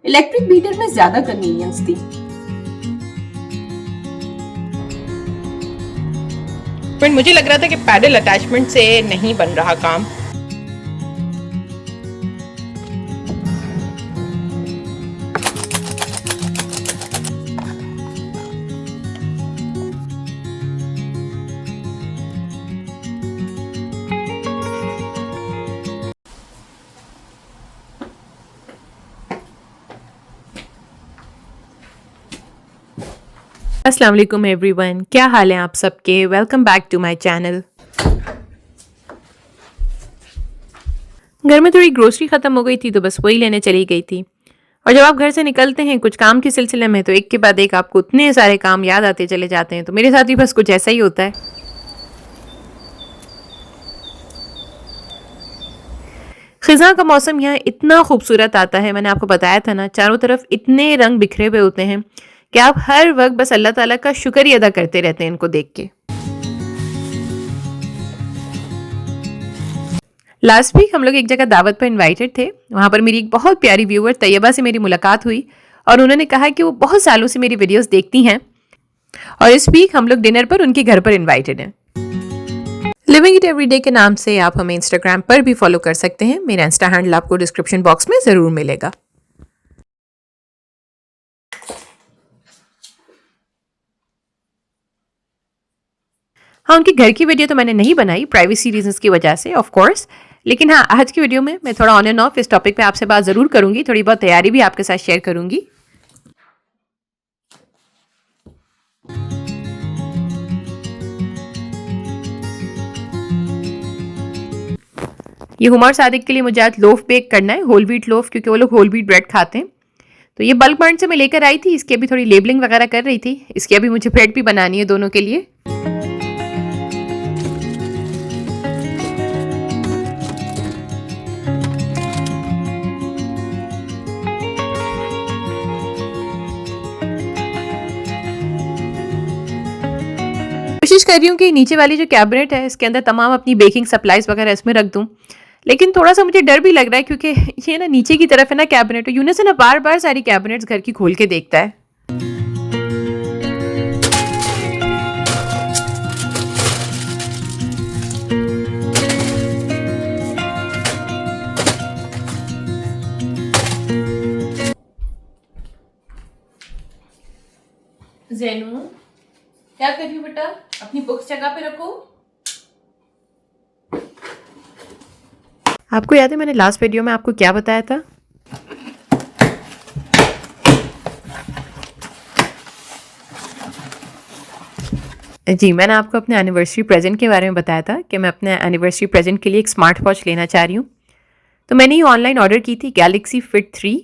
Electric beater में ज्यादा convenience थी। बट मुझे लग रहा था कि पैडल अटैचमेंट से नहीं बन रहा काम। अस्सलाम वालेकुम एवरीवन, क्या हाल है आप सबके। Welcome back to my channel. घर में थोड़ी ग्रोसरी ख़त्म हो गई थी तो बस वही लेने चली गई थी। और जब आप घर से निकलते हैं कुछ काम के सिलसिले में तो एक के बाद एक आपको उतने सारे काम याद आते चले जाते हैं। तो मेरे साथ भी बस कुछ ऐसा ही होता है। ख़िज़ां का मौसम यहाँ इतना खूबसूरत आता है, मैंने आपको बताया था ना, चारों तरफ इतने रंग बिखरे हुए होते हैं कि आप हर वक्त बस अल्लाह ताला का शुक्र ही अदा करते रहते हैं इनको देख के। लास्ट वीक हम लोग एक जगह दावत पर इनवाइटेड थे। वहाँ पर मेरी एक बहुत प्यारी व्यूअर तैयबा से मेरी मुलाकात हुई और उन्होंने कहा कि वो बहुत सालों से मेरी वीडियोस देखती हैं और इस वीक हम लोग डिनर पर उनके घर पर इनवाइटेड हैं। लिविंग इट एवरीडे के नाम से आप हमें इंस्टाग्राम पर भी फॉलो कर सकते हैं। मेरा इंस्टा हैंडल आपको डिस्क्रिप्शन बॉक्स में ज़रूर मिलेगा। हाँ, उनके घर की वीडियो तो मैंने नहीं बनाई प्राइवेसी रीजंस की वजह से ऑफ कोर्स, लेकिन हाँ आज की वीडियो में मैं थोड़ा ऑन एंड ऑफ इस टॉपिक पे आपसे बात ज़रूर करूंगी। थोड़ी बहुत तैयारी भी आपके साथ शेयर करूंगी। ये हुमार सादिक के लिए मुझे आज लोफ बेक करना है, होल व्हीट लोफ, क्योंकि वो लोग होल व्हीट ब्रेड खाते हैं। तो ये बल्क पॉइंट से मैं लेकर आई थी। इसकी अभी थोड़ी लेबलिंग वगैरह कर रही थी। इसकी अभी मुझे ब्रेड भी बनानी है दोनों के लिए। कोशिश कर रही हूँ कि नीचे वाली जो कैबिनेट है इसके अंदर तमाम अपनी बेकिंग सप्लाईज वगैरह इसमें रख दूँ, लेकिन थोड़ा सा मुझे डर भी लग रहा है क्योंकि ये ना नीचे की तरफ है ना कैबिनेट, यूनिस ना बार बार सारी कैबिनेट्स घर की खोल के देखता है। ज़ैनू, क्या कर रही हो बेटा? अपनी बुक्स जगह पे रखो। आपको याद है मैंने लास्ट वीडियो में आपको क्या बताया था? जी, मैंने आपको अपने एनिवर्सरी प्रेजेंट के बारे में बताया था कि मैं अपने एनिवर्सरी प्रेजेंट के लिए एक स्मार्ट वॉच लेना चाह रही हूँ। तो मैंने ये ऑनलाइन ऑर्डर की थी, गैलेक्सी फिट 3।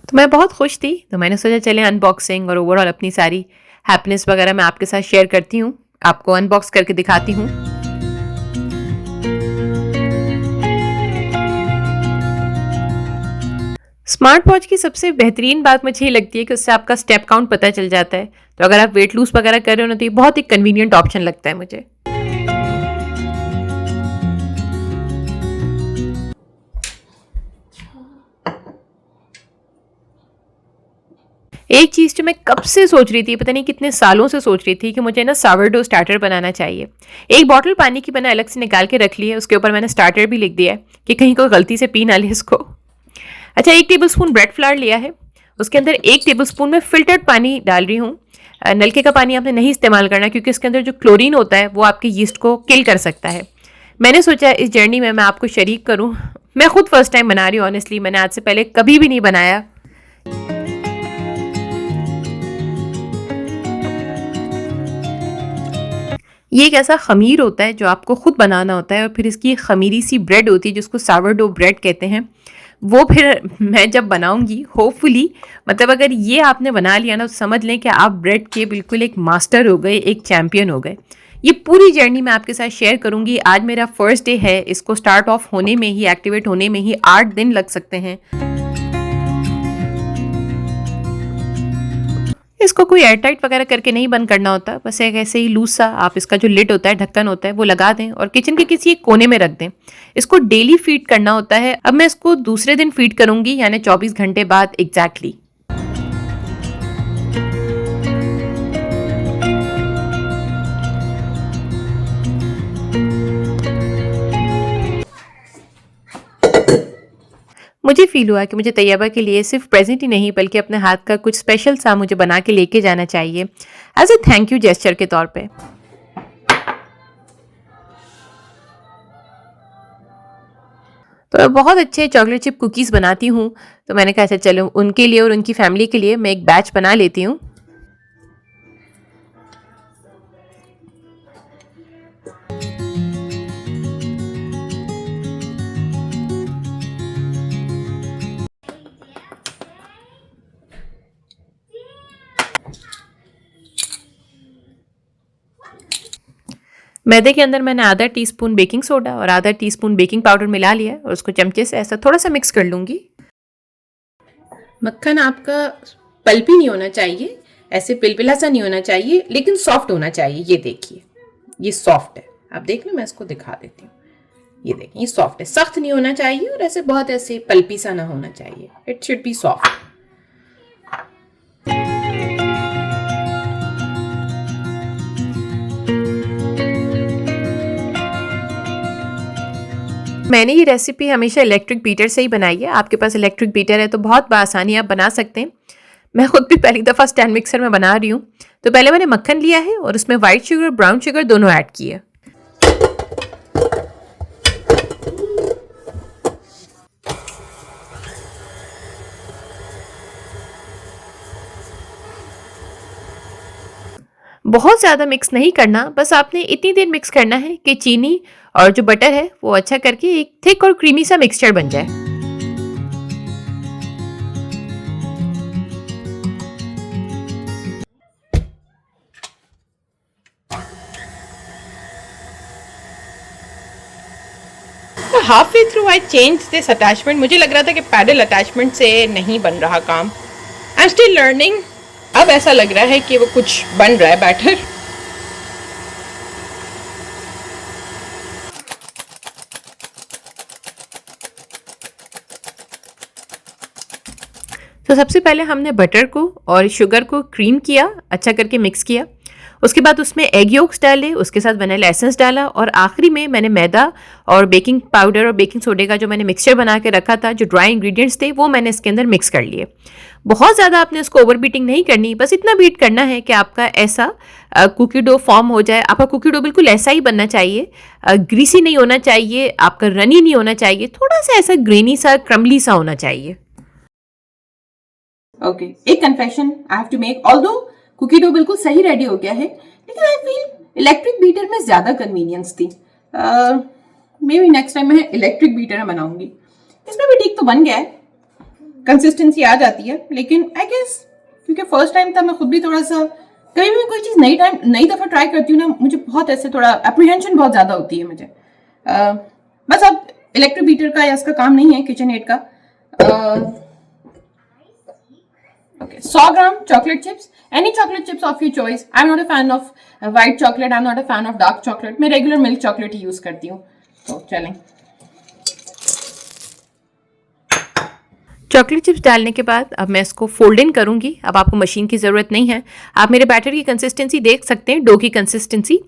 तो मैं बहुत खुश थी, तो मैंने सोचा चले अनबॉक्सिंग और ओवरऑल अपनी सारी हैप्पीनेस वगैरह मैं आपके साथ शेयर करती हूँ, आपको अनबॉक्स करके दिखाती हूँ। स्मार्ट वॉच की सबसे बेहतरीन बात मुझे ये लगती है कि उससे आपका स्टेप काउंट पता चल जाता है। तो अगर आप वेट लूज वगैरह कर रहे हो ना तो ये बहुत ही कन्वीनियंट ऑप्शन लगता है मुझे। एक चीज़ जो मैं कब से सोच रही थी, पता नहीं कितने सालों से सोच रही थी कि मुझे ना सावरडो स्टार्टर बनाना चाहिए। एक बॉटल पानी की मैंने अलग से निकाल के रख ली है, उसके ऊपर मैंने स्टार्टर भी लिख दिया है कि कहीं कोई गलती से पी ना ले इसको। अच्छा, 1 टेबलस्पून ब्रेड फ्लावर लिया है, उसके अंदर 1 टेबलस्पून में फिल्टर्ड पानी डाल रही हूँ। नलके का पानी आपने नहीं इस्तेमाल करना क्योंकि इसके अंदर जो क्लोरीन होता है वो आपकी यीस्ट को किल कर सकता है। मैंने सोचा इस जर्नी में मैं आपको शरीक करूँ। मैं खुद फर्स्ट टाइम बना रही हूँ, ऑनेस्टली मैंने आज से पहले कभी भी नहीं बनाया। ये एक ऐसा खमीर होता है जो आपको खुद बनाना होता है और फिर इसकी खमीरी सी ब्रेड होती है जिसको सावरडो ब्रेड कहते हैं। वो फिर मैं जब बनाऊंगी होपफुली, मतलब अगर ये आपने बना लिया ना तो समझ लें कि आप ब्रेड के बिल्कुल एक मास्टर हो गए, एक चैम्पियन हो गए। ये पूरी जर्नी मैं आपके साथ शेयर करूंगी। आज मेरा फर्स्ट डे है, इसको स्टार्ट ऑफ होने में ही, एक्टिवेट होने में ही 8 दिन लग सकते हैं। इसको कोई एयरटाइट वगैरह करके नहीं बंद करना होता, बस एक ऐसे ही लूज सा आप इसका जो लिड होता है, ढक्कन होता है, वो लगा दें और किचन के किसी एक कोने में रख दें। इसको डेली फीड करना होता है। अब मैं इसको दूसरे दिन फीड करूंगी, यानी 24 घंटे बाद एग्जैक्टली। मुझे फील हुआ कि मुझे तैयबा के लिए सिर्फ प्रेजेंट ही नहीं बल्कि अपने हाथ का कुछ स्पेशल सा मुझे बना के लेके जाना चाहिए as a thank you gesture के तौर पे। तो मैं बहुत अच्छे चॉकलेट चिप कुकीज़ बनाती हूँ, तो मैंने कहा अच्छा चलो उनके लिए और उनकी फैमिली के लिए मैं एक बैच बना लेती हूँ। मैदे के अंदर मैंने आधा टीस्पून बेकिंग सोडा और आधा टीस्पून बेकिंग पाउडर मिला लिया और उसको चमचे से ऐसा थोड़ा सा मिक्स कर लूँगी। मक्खन आपका पल्पी नहीं होना चाहिए, ऐसे पिलपिला सा नहीं होना चाहिए, लेकिन सॉफ्ट होना चाहिए। ये देखिए, ये सॉफ्ट है। आप देख लो, मैं इसको दिखा देती हूँ। ये देखिए, ये सॉफ्ट है, सख्त नहीं होना चाहिए और ऐसे बहुत ऐसे पल्पी सा ना होना चाहिए। It should be soft. मैंने ये रेसिपी हमेशा इलेक्ट्रिक बीटर से ही बनाई है। आपके पास इलेक्ट्रिक बीटर है तो बहुत बआसानी आप बना सकते हैं। मैं खुद भी पहली दफ़ा स्टैंड मिक्सर में बना रही हूँ। तो पहले मैंने मक्खन लिया है और उसमें वाइट शुगर, ब्राउन शुगर दोनों ऐड किए। बहुत ज़्यादा मिक्स नहीं करना, बस आपने इतनी देर मिक्स करना है कि चीनी और जो बटर है वो अच्छा करके एक थिक और क्रीमी सा मिक्सचर बन जाए। Half way through I change this attachment. मुझे लग रहा था कि पैडल अटैचमेंट से नहीं बन रहा काम। I am still learning. अब ऐसा लग रहा है कि वो कुछ बन रहा है बैटर। तो सबसे पहले हमने बटर को और शुगर को क्रीम किया, अच्छा करके मिक्स किया। उसके बाद उसमें एग योक्स डाले, उसके साथ वनीला एसेंस डाला और आखिरी में मैंने मैदा और बेकिंग पाउडर और बेकिंग सोडे का जो मैंने मिक्सचर बना के रखा था, जो ड्राई इंग्रेडिएंट्स थे, वो मैंने इसके अंदर मिक्स कर लिए। बहुत ज़्यादा आपने उसको ओवर बीटिंग नहीं करनी, बस इतना बीट करना है कि आपका ऐसा कुकी डो फॉर्म हो जाए। आपका कुकी डो बिल्कुल ऐसा ही बनना चाहिए, ग्रीसी नहीं होना चाहिए, आपका रनी नहीं होना चाहिए, थोड़ा सा ऐसा ग्रेनी सा, क्रम्बली सा होना चाहिए। ओके, एक confession I have to make. Although cookie dough बिल्कुल सही रेडी हो गया है, लेकिन आई फील इलेक्ट्रिक बीटर में ज्यादा कन्वीनियंस थी। मे बी नेक्स्ट टाइम मैं इलेक्ट्रिक बीटर में बनाऊंगी। इसमें भी ठीक तो बन गया है, कंसिस्टेंसी आ जाती है, लेकिन आई गेस क्योंकि फर्स्ट टाइम था, मैं खुद भी थोड़ा सा, कभी भी कोई चीज़ नई दफ़ा ट्राई करती हूँ ना, मुझे बहुत ऐसे थोड़ा एप्रीहेंशन बहुत ज़्यादा होती है मुझे। बस अब इलेक्ट्रिक बीटर का या इसका काम नहीं है, किचन एड का। Okay, 100 gram chocolate chips, any chocolate chips of your choice. I'm not a fan of white chocolate, I'm not a fan of dark chocolate. मैं regular milk chocolate ही use करती हूँ। तो चलें। चॉकलेट चिप्स डालने के बाद अब मैं इसको फोल्ड इन करूँगी। अब आपको मशीन की ज़रूरत नहीं है। आप मेरे बैटर की कंसिस्टेंसी देख सकते हैं, डो की कंसिस्टेंसी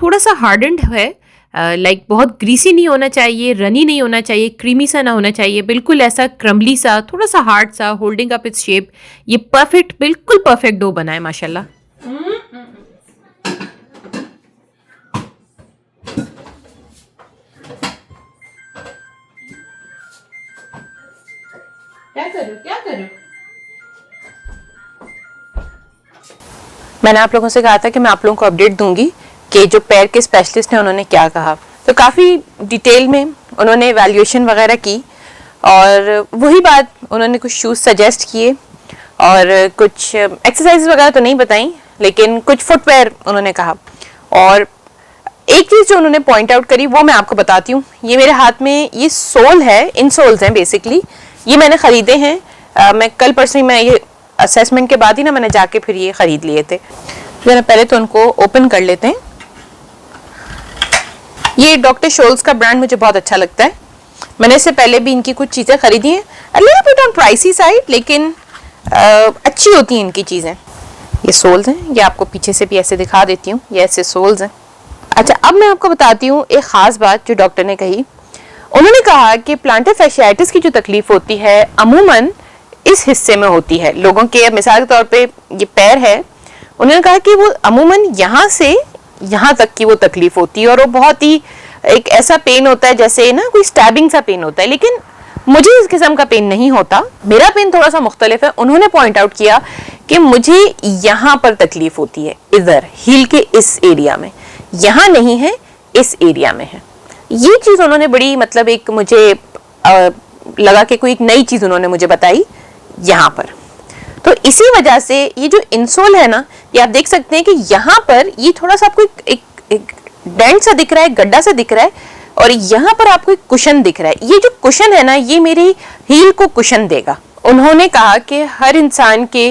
थोड़ा सा हार्डन्ड है, लाइक बहुत ग्रीसी नहीं होना चाहिए, रनी नहीं होना चाहिए, क्रीमी सा ना होना चाहिए, बिल्कुल ऐसा क्रम्बली सा, थोड़ा सा हार्ड सा, होल्डिंग अप इट्स शेप। ये परफेक्ट, बिल्कुल परफेक्ट डो बना है माशाल्लाह। क्या करूं? मैंने आप लोगों से कहा था कि मैं आप लोगों को अपडेट दूंगी कि जो पैर के स्पेशलिस्ट हैं उन्होंने क्या कहा। तो काफ़ी डिटेल में उन्होंने एवैल्यूएशन वगैरह की और वही बात, उन्होंने कुछ शूज़ सजेस्ट किए और कुछ एक्सरसाइज वगैरह तो नहीं बताई, लेकिन कुछ फुटवेयर उन्होंने कहा। और एक चीज़ जो उन्होंने पॉइंट आउट करी वो मैं आपको बताती हूँ। ये मेरे हाथ में ये सोल है, इन सोल्स हैं बेसिकली, ये मैंने ख़रीदे हैं। मैं कल परसों मैं ये असेसमेंट के बाद ही ना मैंने जाके फिर ये खरीद लिए थे। जरा पहले तो उनको ओपन कर लेते हैं। ये डॉक्टर शोल्स का ब्रांड मुझे बहुत अच्छा लगता है। मैंने इससे पहले भी इनकी कुछ चीज़ें खरीदी हैं, a little bit on pricey side, लेकिन अच्छी होती हैं इनकी चीज़ें। ये सोल्स हैं, ये आपको पीछे से भी ऐसे दिखा देती हूँ, ये ऐसे सोल्स हैं। अच्छा, अब मैं आपको बताती हूँ एक ख़ास बात जो डॉक्टर ने कही। उन्होंने कहा कि प्लांटर फैशियाटिस की जो तकलीफ होती है अमूमन इस हिस्से में होती है लोगों के। मिसाल के तौर पे ये पैर है, उन्होंने कहा कि वो अमूमन यहाँ से यहाँ तक की वो तकलीफ होती है, और वो बहुत ही एक ऐसा पेन होता है जैसे ना कोई स्टैबिंग सा पेन होता है, लेकिन मुझे इस किस्म का पेन नहीं होता। मेरा पेन थोड़ा सा मुख्तलिफ है। उन्होंने पॉइंट आउट किया कि मुझे यहाँ पर तकलीफ होती है, इधर हील के इस एरिया में, यहाँ नहीं है, इस एरिया में है। ये चीज़ उन्होंने बड़ी मतलब एक मुझे लगा कि कोई एक नई चीज़ उन्होंने मुझे बताई यहाँ पर। तो इसी वजह से ये जो इंसोल है ना, ये आप देख सकते हैं कि यहाँ पर ये थोड़ा सा आपको एक डेंट सा दिख रहा है, गड्ढा सा दिख रहा है, और यहाँ पर आपको एक कुशन दिख रहा है। ये जो कुशन है ना, ये मेरी हील को कुशन देगा। उन्होंने कहा कि हर इंसान के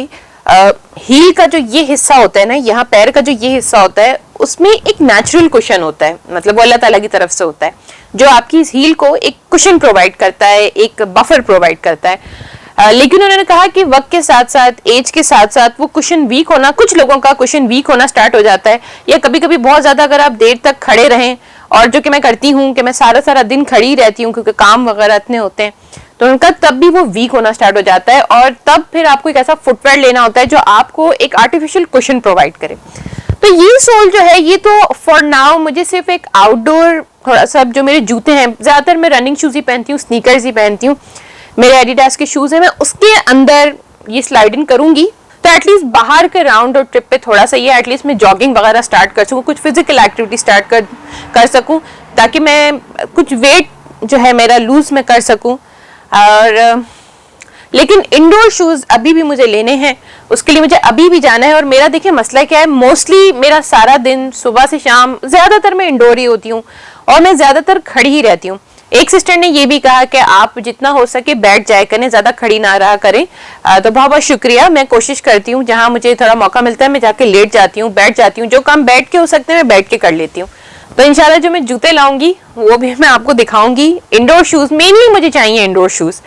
हील का जो ये हिस्सा होता है ना, यहाँ पैर का जो ये हिस्सा होता है, उसमें एक नेचुरल कुशन होता है, मतलब वो अल्लाह ताला की तरफ से होता है, जो आपकी इस हील को एक कुशन प्रोवाइड करता है, एक बफर प्रोवाइड करता है। लेकिन उन्होंने कहा कि वक्त के साथ साथ, एज के साथ साथ वो कुशन वीक होना, कुछ लोगों का कुशन वीक होना स्टार्ट हो जाता है, या कभी कभी बहुत ज़्यादा अगर आप देर तक खड़े रहें, और जो कि मैं करती हूँ कि मैं सारा दिन खड़ी रहती हूँ क्योंकि काम वगैरह इतने होते हैं, तो उनका तब भी वो वीक होना स्टार्ट हो जाता है, और तब फिर आपको एक ऐसा फुटवेयर लेना होता है जो आपको एक आर्टिफिशियल कुशन प्रोवाइड करे। तो ये सोल जो है, ये तो फॉर नाउ मुझे सिर्फ एक आउटडोर थोड़ा सा, जो मेरे जूते हैं, ज़्यादातर मैं रनिंग शूज़ ही पहनती हूँ, स्नीकर्स ही पहनती हूँ, मेरे एडिडास के शूज़ हैं, मैं उसके अंदर ये स्लाइड इन करूँगी, तो एटलीस्ट बाहर के राउंड और ट्रिप पे थोड़ा सा ये एटलीस्ट मैं जॉगिंग वगैरह स्टार्ट कर सकूँ, कुछ फिजिकल एक्टिविटी स्टार्ट कर सकूँ, ताकि मैं कुछ वेट जो है मेरा लूज में कर सकूँ। और लेकिन इंडोर शूज़ अभी भी मुझे लेने हैं, उसके लिए मुझे अभी भी जाना है। और मेरा देखिए मसला क्या है, मोस्टली मेरा सारा दिन सुबह से शाम ज़्यादातर मैं इंडोर ही होती हूँ, और मैं ज़्यादातर खड़ी ही रहती हूँ। एक सिस्टर ने ये भी कहा कि आप जितना हो सके बैठ जाए करें, ज़्यादा खड़ी ना रहा करें। तो बहुत बहुत शुक्रिया। मैं कोशिश करती हूँ, जहाँ मुझे थोड़ा मौका मिलता है मैं जाके लेट जाती हूँ, बैठ जाती हूँ, जो काम बैठ के हो सकते हैं मैं बैठ के कर लेती हूँ। तो इंशाल्लाह जो मैं जूते लाऊंगी वो भी मैं आपको दिखाऊंगी। इंडोर शूज़ मेनली मुझे चाहिए, इंडोर शूज़।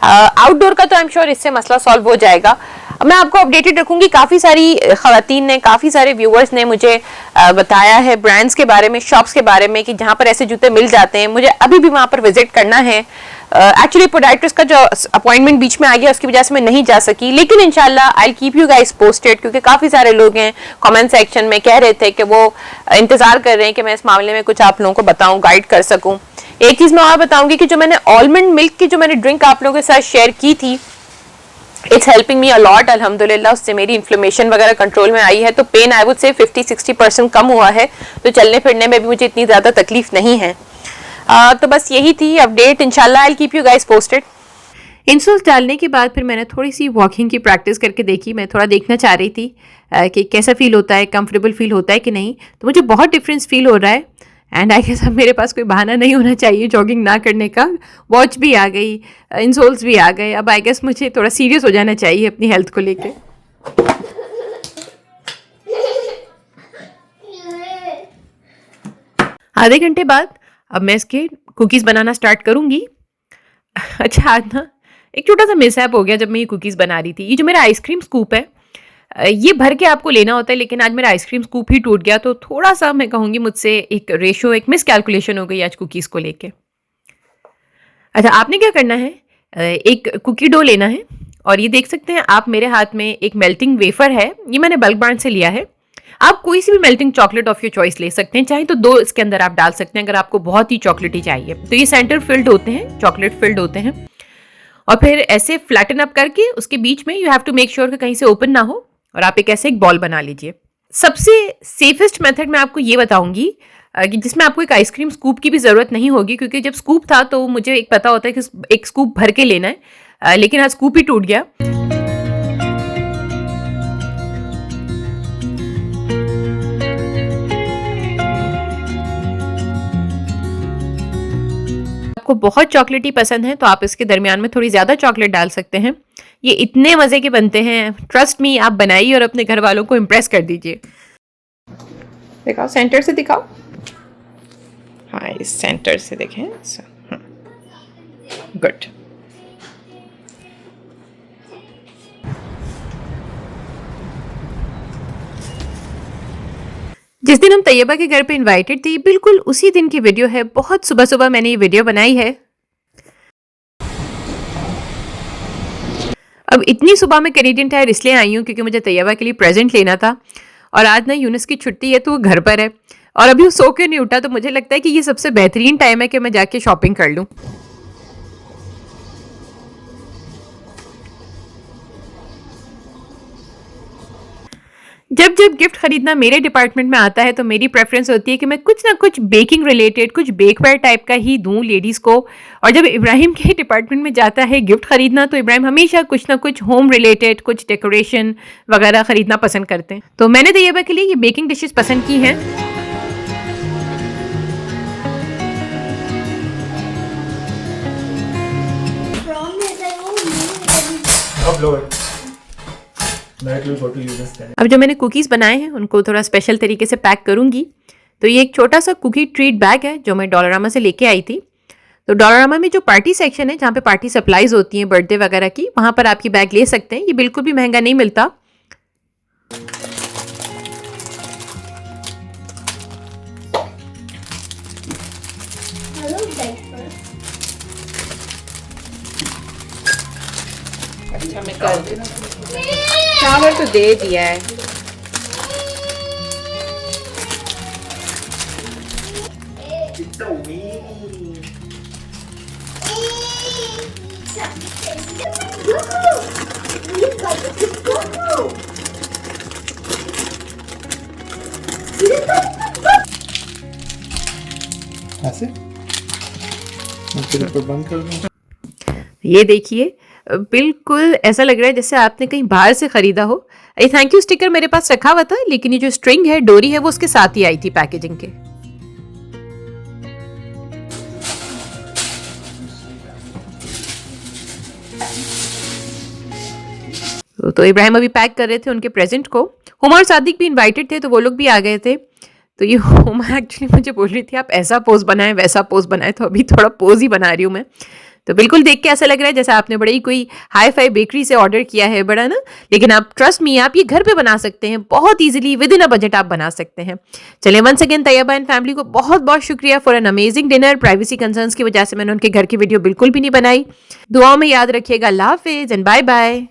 आउटडोर का तो आई एम श्योर इससे मसला सॉल्व हो जाएगा। मैं आपको अपडेटेड रखूंगी। काफ़ी सारी ख़वातीन ने, काफ़ी सारे व्यूअर्स ने मुझे बताया है ब्रांड्स के बारे में, शॉप्स के बारे में, कि जहाँ पर ऐसे जूते मिल जाते हैं। मुझे अभी भी वहाँ पर विजिट करना है। एक्चुअली पोडाइट्रिस्ट का जो अपॉइंटमेंट बीच में आ गया, उसकी वजह से मैं नहीं जा सकी, लेकिन इंशाल्लाह I will keep you guys posted, क्योंकि काफ़ी सारे लोग हैं कमेंट सेक्शन में कह रहे थे कि वो इंतज़ार कर रहे हैं कि मैं इस मामले में कुछ आप लोगों को बताऊँ, गाइड कर सकूँ। एक चीज़ मैं और बताऊँगी कि जो मैंने आलमंड मिल्क की जो मैंने ड्रिंक आप लोगों के साथ शेयर की थी, इट्स हेल्पिंग मी अलॉट अल्हम्दुलिल्लाह। उससे मेरी इन्फ्लेमेशन वगैरह कंट्रोल में आई है, तो पेन आई वुड से 50-60% कम हुआ है, तो चलने फिरने में भी मुझे इतनी ज़्यादा तकलीफ नहीं है। तो बस यही थी अपडेट। इंशाल्लाह I will keep you guys posted. Insoles डालने के बाद फिर मैंने थोड़ी सी वॉकिंग की प्रैक्टिस करके देखी। मैं थोड़ा देखना चाह रही थी कि कैसा फील होता है, कंफर्टेबल फील होता है कि नहीं। तो मुझे बहुत डिफरेंस फील हो रहा है, एंड आई गेस अब मेरे पास कोई बहाना नहीं होना चाहिए जॉगिंग ना करने का। वॉच भी आ गई, इंसोल्स भी आ गए, अब आई गेस मुझे थोड़ा सीरियस हो जाना चाहिए अपनी हेल्थ को लेके। आधे घंटे बाद अब मैं इसके कुकीज़ बनाना स्टार्ट करूँगी। अच्छा, आज ना एक छोटा सा मिसहैप हो गया जब मैं ये कुकीज़ बना रही थी। ये जो मेरा आइसक्रीम स्कूप है, ये भर के आपको लेना होता है, लेकिन आज मेरा आइसक्रीम स्कूप ही टूट गया, तो थोड़ा सा मैं कहूँगी मुझसे एक रेशो, एक मिसकैलकुलेशन हो गई आज कुकीज़ को लेके। अच्छा, आपने क्या करना है, एक कुकी डो लेना है, और ये देख सकते हैं आप मेरे हाथ में एक मेल्टिंग वेफर है, ये मैंने बल्क ब्रांड से लिया है। आप कोई सी भी melting chocolate of your choice ले सकते हैं, चाहे तो 2 इसके अंदर आप डाल सकते हैं अगर आपको बहुत ही चॉकलेटी चाहिए। तो ये सेंटर फिल्ड होते हैं, चॉकलेट फिल्ड होते हैं, और फिर ऐसे फ्लैटन अप करके उसके बीच में you have to make sure कि कहीं से ओपन ना हो, और आप एक ऐसे एक बॉल बना लीजिए। सबसे सेफेस्ट मेथड मैं आपको ये बताऊंगी कि जिसमें आपको एक आइसक्रीम स्कूप की भी ज़रूरत नहीं होगी, क्योंकि जब स्कूप था तो मुझे एक पता होता है कि एक स्कूप भर के लेना है, लेकिन आज स्कूप ही टूट गया। आपको बहुत चॉकलेटी पसंद है तो आप इसके दरमियान में थोड़ी ज़्यादा चॉकलेट डाल सकते हैं, ये इतने मज़े के बनते हैं, ट्रस्ट मी, आप बनाइए और अपने घर वालों को इम्प्रेस कर दीजिए। दिखाओ, सेंटर से दिखाओ। हाँ, इस सेंटर से देखें। गुड। जिस दिन हम तैयबा के घर पे इनवाइटेड थी, बिल्कुल उसी दिन की वीडियो है। बहुत सुबह सुबह मैंने ये वीडियो बनाई है। अब इतनी सुबह मैं कैनेडियन टायर इसलिए आई हूँ क्योंकि मुझे तैयबा के लिए प्रेजेंट लेना था, और आज ना यूनिस की छुट्टी है तो वो घर पर है, और अभी वो सो के नहीं उठा, तो मुझे लगता है कि ये सबसे बेहतरीन टाइम है कि मैं जाके शॉपिंग कर लूँ। जब जब गिफ्ट खरीदना मेरे डिपार्टमेंट में आता है तो मेरी प्रेफरेंस होती है कि मैं कुछ ना कुछ बेकिंग रिलेटेड, कुछ बेकवेयर टाइप का ही दूं लेडीज़ को। और जब इब्राहिम के डिपार्टमेंट में जाता है गिफ्ट खरीदना, तो इब्राहिम हमेशा कुछ ना कुछ होम रिलेटेड, कुछ डेकोरेशन वगैरह खरीदना पसंद करते हैं। तो मैंने तैयबा के लिए ये बेकिंग डिशेस पसंद की हैं। अब जो मैंने कुकीज़ बनाए हैं उनको थोड़ा स्पेशल तरीके से पैक करूंगी। तो ये एक छोटा सा कुकी ट्रीट बैग है जो मैं डॉलरामा से लेके आई थी। तो डॉलरामा में जो पार्टी सेक्शन है, जहाँ पे पार्टी सप्लाईज होती हैं बर्थडे वगैरह की, वहाँ पर आप ये बैग ले सकते हैं। ये बिल्कुल भी महंगा नहीं मिलता। अच्छा, मैं कर देना। शावर तो दे दिया है। ऐसे मैं तेरे पर बंद कर दूं। ये देखिए, बिल्कुल ऐसा लग रहा है जैसे आपने कहीं बाहर से खरीदा हो। ये थैंक यू स्टिकर मेरे पास रखा हुआ था, लेकिन ये जो स्ट्रिंग है, डोरी है, वो उसके साथ ही आई थी पैकेजिंग के। तो इब्राहिम अभी पैक कर रहे थे उनके प्रेजेंट को। हुमा और सादिक भी इनवाइटेड थे, तो वो लोग भी आ गए थे। तो ये हुमा एक्चुअली मुझे बोल रही थी आप ऐसा पोज बनाएं, वैसा पोज बनाएं, तो अभी थोड़ा पोज ही बना रही हूँ मैं। तो बिल्कुल देख के ऐसा लग रहा है जैसे आपने बड़ी कोई हाई फाई बेकरी से ऑर्डर किया है, बड़ा ना। लेकिन आप ट्रस्ट मी, आप ये घर पे बना सकते हैं बहुत easily, within a budget आप बना सकते हैं। चलिए, once again Tayyaba and family को बहुत बहुत शुक्रिया for an amazing dinner. Privacy concerns की वजह से मैंने उनके घर की वीडियो बिल्कुल भी नहीं बनाई। दुआओं में याद रखिएगा। अल्लाह हाफिज एंड बाय बाय।